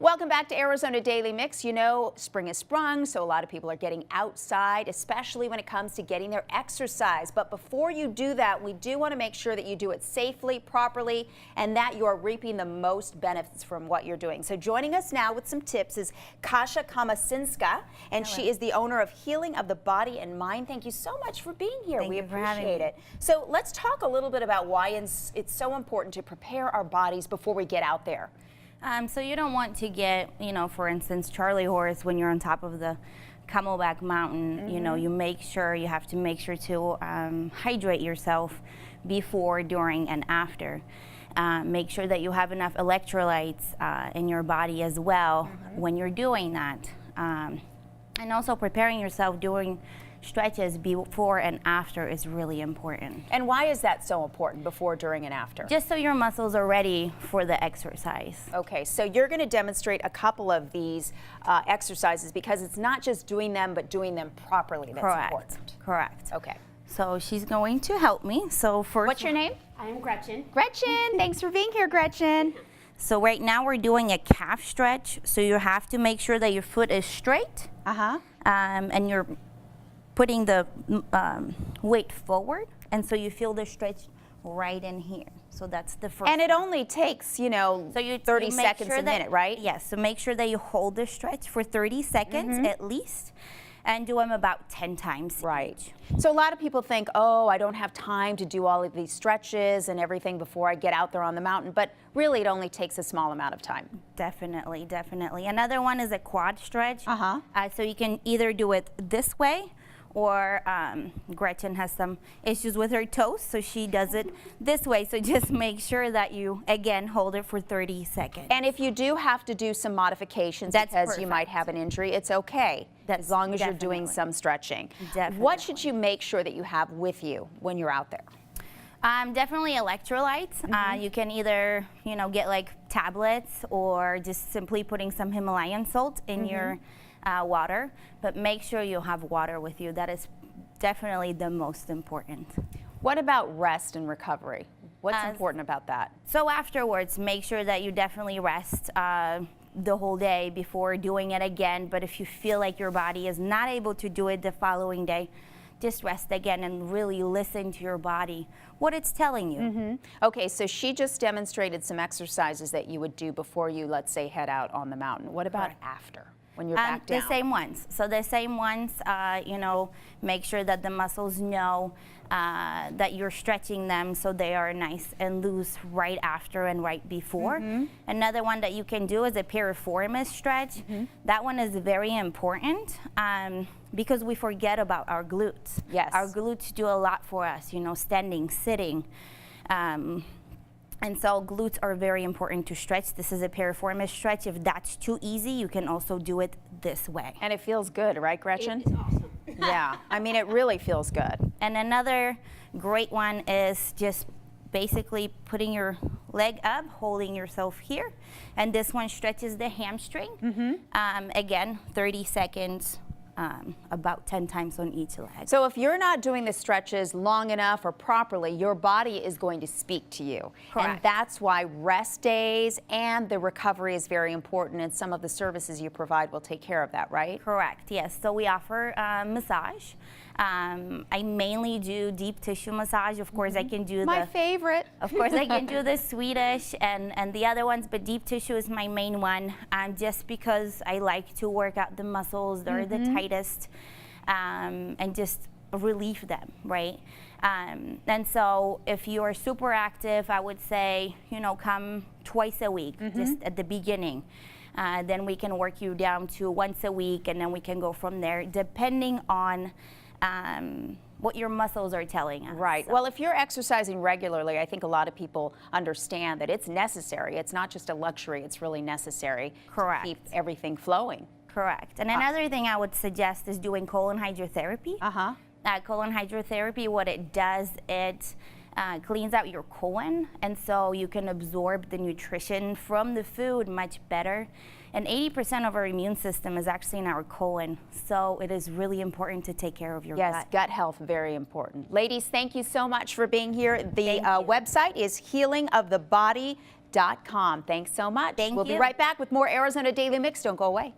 Welcome back to Arizona Daily Mix. You know, spring has sprung, so a lot of people are getting outside, especially when it comes to getting their exercise. But before you do that, we do want to make sure that you do it safely, properly, and that you are reaping the most benefits from what you're doing. So joining us now with some tips is Kasia Kamasinska, and she is the owner of Healing of the Body and Mind. Thank you so much for being here. We appreciate it. So let's talk a little bit about why it's so important to prepare our bodies before we get out there. So you don't want to get, for instance, Charlie horse when you're on top of the Camelback Mountain. You know, you have to make sure to hydrate yourself before, during, and after. Make sure that you have enough electrolytes in your body as well when you're doing that. And also preparing yourself during stretches before and after is really important. And why is that so important, before, during, and after? Just so your muscles are ready for the exercise. Okay, so you're going to demonstrate a couple of these exercises, because it's not just doing them, but doing them properly that's important. Correct. Okay. So she's going to help me. So first, what's your name? I am Gretchen. Gretchen, thanks for being here, Gretchen. So right now we're doing a calf stretch. So you have to make sure that your foot is straight. And you're putting the weight forward, and so you feel the stretch right in here. So that's the first. And it only takes, so 30 seconds a minute, right? Yes, so make sure that you hold the stretch for 30 seconds at least, and do them about 10 times each. So a lot of people think, oh, I don't have time to do all of these stretches and everything before I get out there on the mountain, but really it only takes a small amount of time. Definitely, definitely. Another one is a quad stretch. So you can either do it this way, or Gretchen has some issues with her toes, so she does it this way. So just make sure that you, again, hold it for 30 seconds. And if you do have to do some modifications because you might have an injury, it's okay, as long as you're doing some stretching. What should you make sure that you have with you when you're out there? Definitely electrolytes. You can either, get like tablets, or just simply putting some Himalayan salt in your water, but make sure you have water with you. That is definitely the most important. What about rest and recovery? What's important about that? So afterwards, make sure that you definitely rest the whole day before doing it again. But if you feel like your body is not able to do it the following day, just rest again and really listen to your body, what it's telling you. Okay, so she just demonstrated some exercises that you would do before you, let's say, head out on the mountain. What about after, when you're back down? The same ones. So the same ones, make sure that the muscles know that you're stretching them so they are nice and loose right after and right before. Another one that you can do is a piriformis stretch. That one is very important because we forget about our glutes. Yes. Our glutes do a lot for us, standing, sitting. And so glutes are very important to stretch. This is a piriformis stretch. If that's too easy, you can also do it this way. And it feels good, right, Gretchen? It's awesome. Yeah, I mean, it really feels good. And another great one is just basically putting your leg up, holding yourself here. And this one stretches the hamstring. Again, 30 seconds. About 10 times on each leg. So if you're not doing the stretches long enough or properly, your body is going to speak to you. Correct. And that's why rest days and the recovery is very important, and some of the services you provide will take care of that, right? Correct, yes. So we offer massage. I mainly do deep tissue massage. Of course, I can do my favorite. Of course, I can do the Swedish and the other ones, but deep tissue is my main one, just because I like to work out the muscles. They're the tightest, and just relieve them, right? And so if you are super active, I would say, come twice a week, just at the beginning. Then we can work you down to once a week, and then we can go from there, depending on what your muscles are telling us. Right. So. Well, if you're exercising regularly, I think a lot of people understand that it's necessary. It's not just a luxury, it's really necessary. Correct. To keep everything flowing. Correct. And another thing I would suggest is doing colon hydrotherapy. Colon hydrotherapy, what it does, it cleans out your colon, and so you can absorb the nutrition from the food much better. And 80% of our immune system is actually in our colon, so it is really important to take care of your gut. Yes, gut health, very important. Ladies, thank you so much for being here. The Thank you. website is healingofthebody.com. Thanks so much. Thank We'll be you. right back with more Arizona Daily Mix. Don't go away.